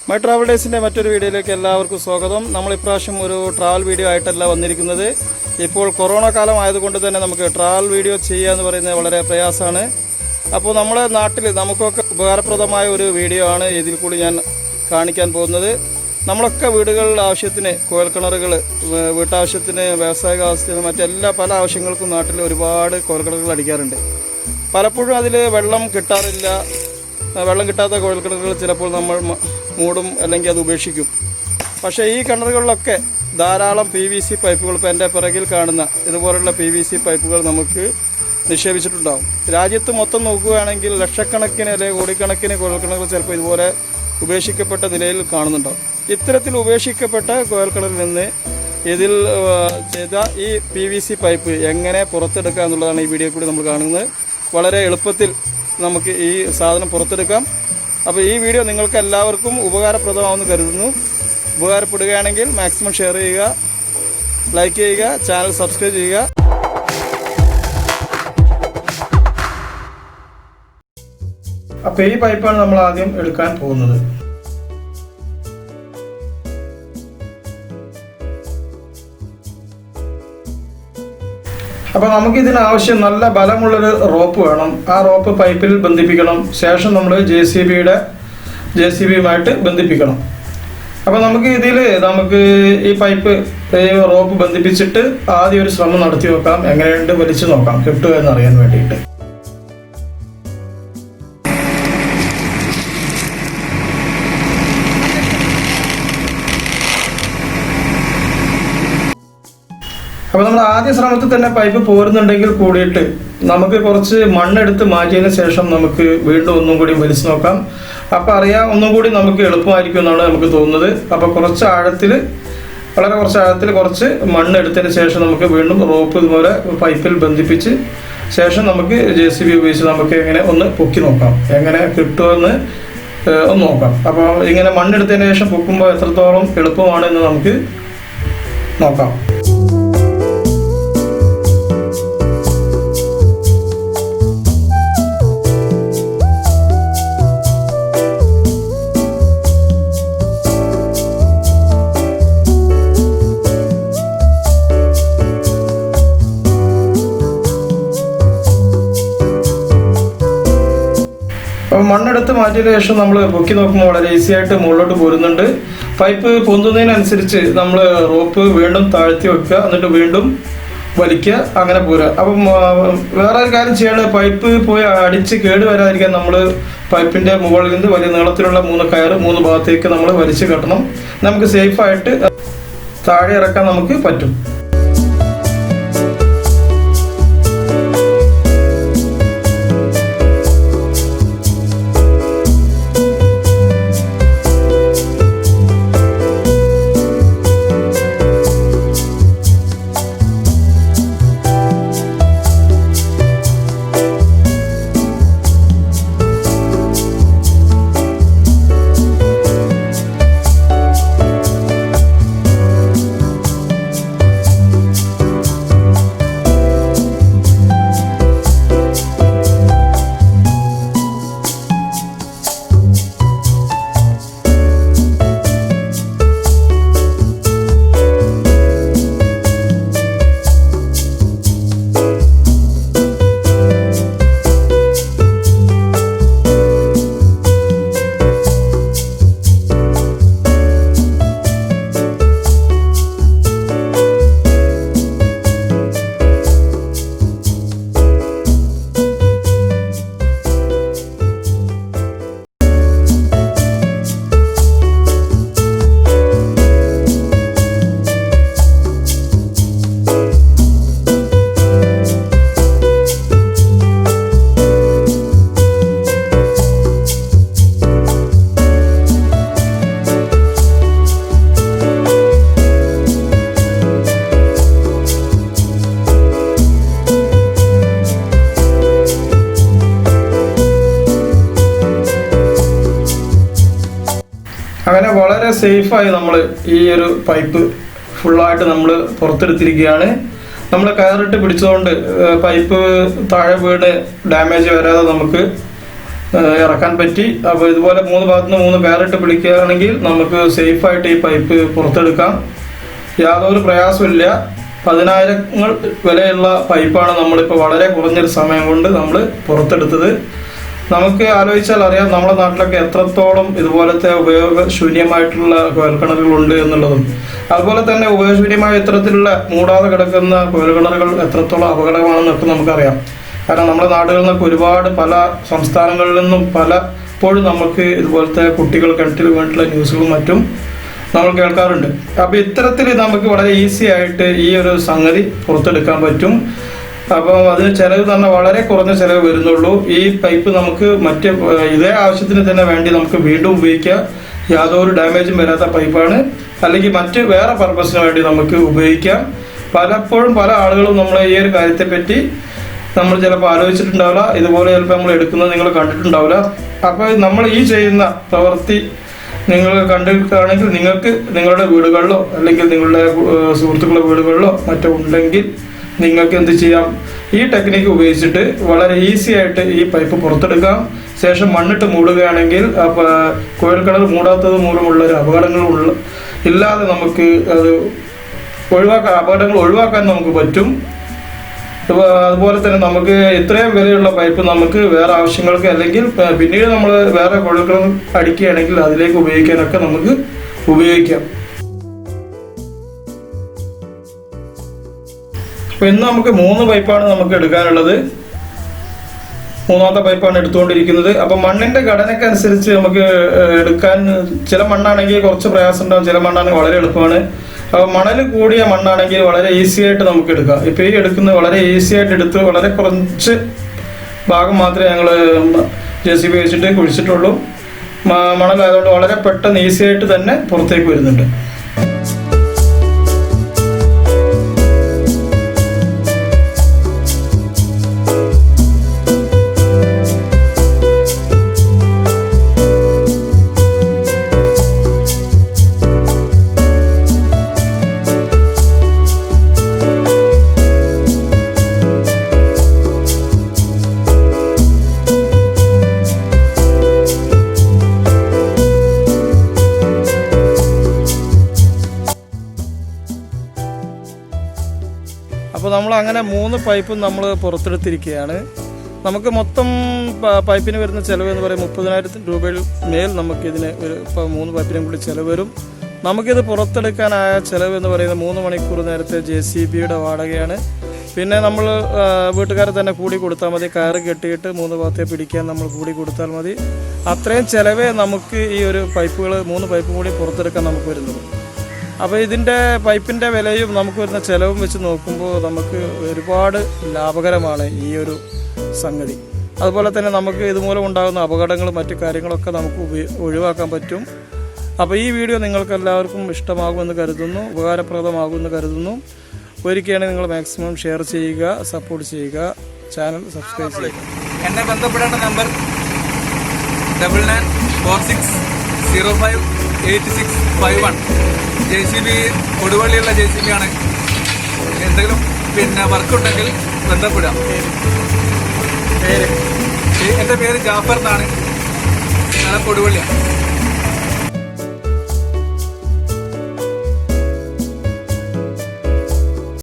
My travel ഡേയ്സിൻ്റെ മറ്റൊരു വീഡിയോയിലേക്ക് എല്ലാവർക്കും സ്വാഗതം. നമ്മൾ ഇപ്രാവശ്യം ഒരു ട്രാവൽ വീഡിയോ ആയിട്ടല്ല വന്നിരിക്കുന്നത്. ഇപ്പോൾ കൊറോണ കാലം ആയതുകൊണ്ട് തന്നെ നമുക്ക് ട്രാവൽ വീഡിയോ ചെയ്യുക എന്ന് പറയുന്നത് വളരെ പ്രയാസമാണ്. അപ്പോൾ നമ്മുടെ നാട്ടിൽ നമുക്കൊക്കെ ഉപകാരപ്രദമായ ഒരു വീഡിയോ ആണ് ഇതിൽ കൂടി ഞാൻ കാണിക്കാൻ പോകുന്നത്. നമ്മളൊക്കെ വീടുകളിൽ ആവശ്യത്തിന് കുഴൽക്കിണറുകൾ, വീട്ടാവശ്യത്തിന്, വ്യാവസായിക ആവശ്യത്തിന്, മറ്റെല്ലാ പല ആവശ്യങ്ങൾക്കും നാട്ടിൽ ഒരുപാട് കുഴൽക്കിണറുകൾ അടിക്കാറുണ്ട്. പലപ്പോഴും അതിൽ വെള്ളം കിട്ടാറില്ല. വെള്ളം കിട്ടാത്ത കുഴൽക്കിണറുകൾ ചിലപ്പോൾ നമ്മൾ മൂടും, അല്ലെങ്കിൽ അത് ഉപേക്ഷിക്കും. പക്ഷേ ഈ കിണറുകളിലൊക്കെ ധാരാളം PVC പൈപ്പുകൾ, ഇപ്പോൾ എൻ്റെ പിറകിൽ കാണുന്ന ഇതുപോലുള്ള PVC പൈപ്പുകൾ നമുക്ക് നിക്ഷേപിച്ചിട്ടുണ്ടാകും. രാജ്യത്ത് മൊത്തം നോക്കുകയാണെങ്കിൽ ലക്ഷക്കണക്കിന് അല്ലെങ്കിൽ കോടിക്കണക്കിന് കുഴൽക്കിണറുകൾ ചിലപ്പോൾ ഇതുപോലെ ഉപേക്ഷിക്കപ്പെട്ട നിലയിൽ കാണുന്നുണ്ടാകും. ഇത്തരത്തിൽ ഉപേക്ഷിക്കപ്പെട്ട കുഴൽക്കിണറിൽ നിന്ന് ഇതിൽ ചെയ്ത ഈ PVC പൈപ്പ് എങ്ങനെ പുറത്തെടുക്കുക എന്നുള്ളതാണ് ഈ വീഡിയോ കൂടി നമ്മൾ കാണുന്നത്. വളരെ എളുപ്പത്തിൽ നമുക്ക് ഈ സാധനം പുറത്തെടുക്കാം. അപ്പോൾ ഈ വീഡിയോ നിങ്ങൾക്ക് എല്ലാവർക്കും ഉപകാരപ്രദമാണെന്ന് കരുതുന്നു. ഉപകാരപ്പെടുകയാണെങ്കിൽ മാക്സിമം ഷെയർ ചെയ്യുക, ലൈക്ക് ചെയ്യുക, ചാനൽ സബ്സ്ക്രൈബ് ചെയ്യുക. അപ്പോൾ ഈ പൈപ്പാണ് നമ്മൾ ആദ്യം എടുക്കാൻ പോകുന്നത്. അപ്പോൾ നമുക്കിതിനാവശ്യം നല്ല ബലമുള്ളൊരു റോപ്പ് വേണം. ആ റോപ്പ് പൈപ്പിൽ ബന്ധിപ്പിക്കണം. ശേഷം നമ്മൾ JCBയുമായിട്ട് ബന്ധിപ്പിക്കണം. അപ്പോൾ നമുക്ക് ഈ പൈപ്പ് റോപ്പ് ബന്ധിപ്പിച്ചിട്ട് ആദ്യം ഒരു ശ്രമം നടത്തി നോക്കാം. എങ്ങനെയുണ്ട് വലിച്ചു നോക്കാം, കിട്ടുക എന്നറിയാൻ വേണ്ടിയിട്ട്. അപ്പോൾ നമ്മൾ ആദ്യ ശ്രമത്തിൽ തന്നെ പൈപ്പ് പോരുന്നുണ്ടെങ്കിൽ കൂടിയിട്ട് നമുക്ക് കുറച്ച് മണ്ണെടുത്ത് മാറ്റിയതിന് ശേഷം നമുക്ക് വീണ്ടും ഒന്നും കൂടി വലിച്ചു നോക്കാം. അപ്പോൾ അറിയാം, ഒന്നും കൂടി നമുക്ക് എളുപ്പമായിരിക്കും എന്നാണ് നമുക്ക് തോന്നുന്നത്. അപ്പോൾ വളരെ കുറച്ച് ആഴത്തിൽ കുറച്ച് മണ്ണെടുത്തതിന് ശേഷം നമുക്ക് വീണ്ടും റോപ്പ് ഇതുപോലെ പൈപ്പിൽ ബന്ധിപ്പിച്ച് ശേഷം നമുക്ക് JCB ഉപയോഗിച്ച് നമുക്ക് എങ്ങനെ ഒന്ന് പൊക്കി നോക്കാം, എങ്ങനെ കിട്ടുമെന്ന് ഒന്ന് നോക്കാം. അപ്പോൾ ഇങ്ങനെ മണ്ണെടുത്തതിന് ശേഷം പൊക്കുമ്പോൾ എത്രത്തോളം എളുപ്പമാണെന്ന് നമുക്ക് നോക്കാം. അപ്പോൾ മണ്ണെടുത്ത് മാറ്റിയതിനു ശേഷം നമ്മൾ പൊക്കി നോക്കുമ്പോൾ വളരെ ഈസി ആയിട്ട് മുകളിലോട്ട് പോരുന്നുണ്ട്. പൈപ്പ് പൊന്തുന്നതിനനുസരിച്ച് നമ്മൾ റോപ്പ് വീണ്ടും താഴ്ത്തി വെക്കുക, എന്നിട്ട് വീണ്ടും വലിക്കുക, അങ്ങനെ പോരുക. അപ്പം വേറെ ഒരു കാര്യം ചെയ്യേണ്ടത്, പൈപ്പ് പോയി അടിച്ച് കേട് വരാതിരിക്കാൻ നമ്മൾ പൈപ്പിൻ്റെ മുകളിൽ നിന്ന് വലിയ നീളത്തിലുള്ള 3 കയറ് 3 ഭാഗത്തേക്ക് നമ്മൾ വലിച്ചു കെട്ടണം. നമുക്ക് സേഫായിട്ട് താഴെ ഇറക്കാൻ നമുക്ക് പറ്റും. അങ്ങനെ വളരെ സേഫായി നമ്മൾ ഈ ഒരു പൈപ്പ് ഫുള്ളായിട്ട് നമ്മൾ പുറത്തെടുത്തിരിക്കുകയാണ്. നമ്മൾ കയറിട്ട് പിടിച്ചതുകൊണ്ട് പൈപ്പ് താഴെ വീണ് ഡാമേജ് വരാതെ നമുക്ക് ഇറക്കാൻ പറ്റി. അപ്പോൾ ഇതുപോലെ 3 ഭാഗത്തുനിന്ന് 3 കയറിട്ട് പിടിക്കുകയാണെങ്കിൽ നമുക്ക് സേഫായിട്ട് ഈ പൈപ്പ് പുറത്തെടുക്കാം. യാതൊരു പ്രയാസമില്ല. 10,000 വിലയുള്ള പൈപ്പാണ് നമ്മളിപ്പോൾ വളരെ കുറഞ്ഞൊരു സമയം കൊണ്ട് നമ്മൾ പുറത്തെടുത്തത്. നമുക്ക് ആലോചിച്ചാൽ അറിയാം നമ്മുടെ നാട്ടിലൊക്കെ എത്രത്തോളം ഇതുപോലത്തെ ഉപയോഗശൂന്യമായിട്ടുള്ള കുഴൽക്കിണറുകളുണ്ട് എന്നുള്ളതും, അതുപോലെ തന്നെ ഉപയോഗശൂന്യമായ ഇത്തരത്തിലുള്ള മൂടാതെ കിടക്കുന്ന കുഴൽക്കിണറുകൾ എത്രത്തോളം അപകടമാണെന്നൊക്കെ നമുക്കറിയാം. കാരണം നമ്മുടെ നാടുകളിൽ നിന്നൊക്കെ ഒരുപാട് പല സംസ്ഥാനങ്ങളിൽ നിന്നും പലപ്പോഴും നമുക്ക് ഇതുപോലത്തെ കുട്ടികൾ കിണറ്റിൽ വേണ്ടിയിട്ടുള്ള ന്യൂസുകളും മറ്റും നമ്മൾ കേൾക്കാറുണ്ട്. അപ്പോൾ ഇത്തരത്തിൽ നമുക്ക് വളരെ ഈസി ആയിട്ട് ഈ ഒരു സംഗതി പുറത്തെടുക്കാൻ പറ്റും. അപ്പോൾ അതിന് ചിലവ് തന്നെ വളരെ കുറഞ്ഞ ചിലവ് വരുന്നുള്ളൂ. ഈ പൈപ്പ് നമുക്ക് ഇതേ ആവശ്യത്തിന് തന്നെ വേണ്ടി നമുക്ക് വീണ്ടും ഉപയോഗിക്കാം. യാതൊരു ഡാമേജും വരാത്ത പൈപ്പാണ്. അല്ലെങ്കിൽ വേറെ പർപ്പസിന് വേണ്ടി നമുക്ക് ഉപയോഗിക്കാം. പലപ്പോഴും പല ആളുകളും നമ്മളെ ഈ ഒരു കാര്യത്തെപ്പറ്റി നമ്മൾ ചിലപ്പോൾ ആലോചിച്ചിട്ടുണ്ടാവില്ല. ഇതുപോലെ ചിലപ്പോൾ നമ്മൾ എടുക്കുന്നത് നിങ്ങൾ കണ്ടിട്ടുണ്ടാവില്ല. അപ്പോൾ നമ്മൾ ഈ ചെയ്യുന്ന പ്രവൃത്തി നിങ്ങൾ കണ്ടിട്ടാണെങ്കിൽ നിങ്ങൾക്ക് നിങ്ങളുടെ വീടുകളിലോ അല്ലെങ്കിൽ നിങ്ങളുടെ സുഹൃത്തുക്കളുടെ വീടുകളിലോ മറ്റോ ഉണ്ടെങ്കിൽ നിങ്ങൾക്ക് എന്ത് ചെയ്യാം, ഈ ടെക്നിക്ക് ഉപയോഗിച്ചിട്ട് വളരെ ഈസി ആയിട്ട് ഈ പൈപ്പ് പുറത്തെടുക്കാം. ശേഷം മണ്ണിട്ട് മൂടുകയാണെങ്കിൽ കുഴൽക്കിണർ മൂടാത്തത് മൂലമുള്ള ഒരു അപകടങ്ങൾ ഇല്ലാതെ നമുക്ക് അത് അപകടങ്ങൾ ഒഴിവാക്കാൻ നമുക്ക് പറ്റും. അതുപോലെ തന്നെ നമുക്ക് ഇത്രയും വിലയുള്ള പൈപ്പ് നമുക്ക് വേറെ ആവശ്യങ്ങൾക്ക് അല്ലെങ്കിൽ പിന്നീട് നമ്മൾ വേറെ കുഴൽക്കിണർ അടിക്കുകയാണെങ്കിൽ അതിലേക്ക് ഉപയോഗിക്കാനൊക്കെ നമുക്ക് ഉപയോഗിക്കാം. അപ്പോൾ ഇന്ന് നമുക്ക് 3 പൈപ്പാണ് നമുക്ക് എടുക്കാനുള്ളത്. 3ാമത്തെ പൈപ്പാണ് എടുത്തുകൊണ്ടിരിക്കുന്നത്. അപ്പോൾ മണ്ണിന്റെ ഘടനയ്ക്കനുസരിച്ച് നമുക്ക് എടുക്കാൻ, ചില മണ്ണാണെങ്കിൽ കുറച്ച് പ്രയാസം ഉണ്ടാകും, ചില മണ്ണാണെങ്കിൽ വളരെ എളുപ്പമാണ്. അപ്പോൾ മണൽ കൂടിയ മണ്ണാണെങ്കിൽ വളരെ ഈസി ആയിട്ട് നമുക്ക് എടുക്കാം. ഇപ്പോൾ ഈ എടുക്കുന്നത് വളരെ ഈസി ആയിട്ട് എടുത്ത് വളരെ കുറച്ച് ഭാഗം മാത്രമേ ഞങ്ങൾ JCB വെച്ചിട്ട് കുഴിച്ചിട്ടുള്ളൂ. മണലായതുകൊണ്ട് വളരെ പെട്ടെന്ന് ഈസി ആയിട്ട് തന്നെ പുറത്തേക്ക് വരുന്നുണ്ട്. അപ്പോൾ നമ്മൾ അങ്ങനെ 3 പൈപ്പും നമ്മൾ പുറത്തെടുത്തിരിക്കുകയാണ്. നമുക്ക് മൊത്തം പൈപ്പിന് വരുന്ന ചിലവ് എന്ന് പറയുന്നത് 30,000 രൂപയിൽ മേൽ നമുക്കിതിന് ഇപ്പോൾ 3 പൈപ്പിനും കൂടി ചിലവ് വരും. നമുക്കിത് പുറത്തെടുക്കാനായ ചിലവ് എന്ന് പറയുന്നത് 3 മണിക്കൂർ നേരത്തെ JCBയുടെ വാടകയാണ്. പിന്നെ നമ്മൾ വീട്ടുകാരെ തന്നെ കൂടി കൊടുത്താൽ മതി. കയറ് കെട്ടിയിട്ട് 3 ഭാഗത്തെ പിടിക്കാൻ നമ്മൾ കൂടി കൊടുത്താൽ മതി. അത്രയും ചിലവേ നമുക്ക് ഈ ഒരു 3 പൈപ്പ് കൂടി പുറത്തെടുക്കാൻ നമുക്ക് വരുന്നത്. അപ്പോൾ ഇതിൻ്റെ പൈപ്പിൻ്റെ വിലയും നമുക്ക് വരുന്ന ചിലവും വെച്ച് നോക്കുമ്പോൾ നമുക്ക് ഒരുപാട് ലാഭകരമാണ് ഈ ഒരു സംഗതി. അതുപോലെ തന്നെ നമുക്ക് ഇതുമൂലം ഉണ്ടാകുന്ന അപകടങ്ങളും മറ്റു കാര്യങ്ങളൊക്കെ നമുക്ക് ഒഴിവാക്കാൻ പറ്റും. അപ്പോൾ ഈ വീഡിയോ നിങ്ങൾക്ക് എല്ലാവർക്കും ഇഷ്ടമാകുമെന്ന് കരുതുന്നു, ഉപകാരപ്രദമാകുമെന്ന് കരുതുന്നു. ഒരിക്കലും നിങ്ങൾ മാക്സിമം ഷെയർ ചെയ്യുക, സപ്പോർട്ട് ചെയ്യുക, ചാനൽ സബ്സ്ക്രൈബ് ചെയ്യുക. എന്നെ ബന്ധപ്പെടേണ്ട നമ്പർ 9946058651. JCB കൊടുവള്ളിയുള്ള JCB ആണ്. എന്തെങ്കിലും വർക്കുണ്ടെങ്കിൽ ബന്ധപ്പെടാം. എൻ്റെ പേര് ജാഫർ എന്നാണ്. ഞാൻ കൊടുവള്ളിയാണ്.